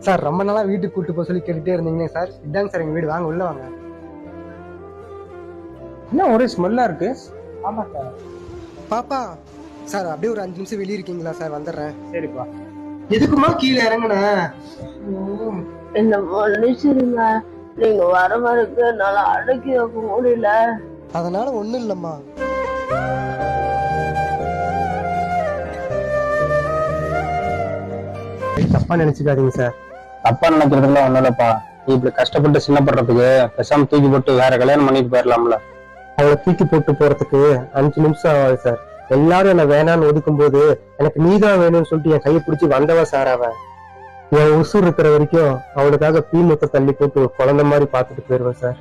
Sir ரொம்ப நாளா வீட்டுக்கு கூட்டு போக சொல்லி கேட்டுட்டே இருந்தீங்களே சார், இதாங்க சார் எங்க வீடு, வாங்க உள்ள வாங்க. என்ன ஒரே ஸ்மெல்லா இருக்கு? ஆமா சார். பாப்பா சார் அப்படியே ஒரு 5 நிமிஷம் வெளியே இருக்கீங்களா சார்? வந்துடுறேன். சரிப்பா. எதுக்குமா கீழே இறங்குன? என்ன மன்னிச்சிருங்க, நீங்க வர வரைக்கும் என்னால அடக்கி வைக்க முடியல. அதனால ஒண்ணும் இல்லம்மா. தப்பா நினைச்சுக்காதீங்க சார். தப்பா நினைக்கிறதுல ஒண்ணும் இல்லப்பா. நீ இப்படி கஷ்டப்பட்டு சின்னப்படுறதுக்கு பேசாம தூக்கி போட்டு வேற கல்யாணம் பண்ணிட்டு போயிடலாம்ல. அவளை தூக்கி போட்டு போறதுக்கு 5 நிமிஷம் ஆகாது சார். எல்லாரும் என்ன வேணான்னு ஒதுக்கும் போது எனக்கு நீதான் வேணும்னு சொல்லிட்டு என் கையை பிடிச்சி வந்தவ சார் அவன். என் உசுர் இருக்கிற வரைக்கும் அவளுக்காக பீ முத்த தள்ளி போட்டு குழந்தை மாதிரி பாத்துட்டு போயிருவேன் சார்.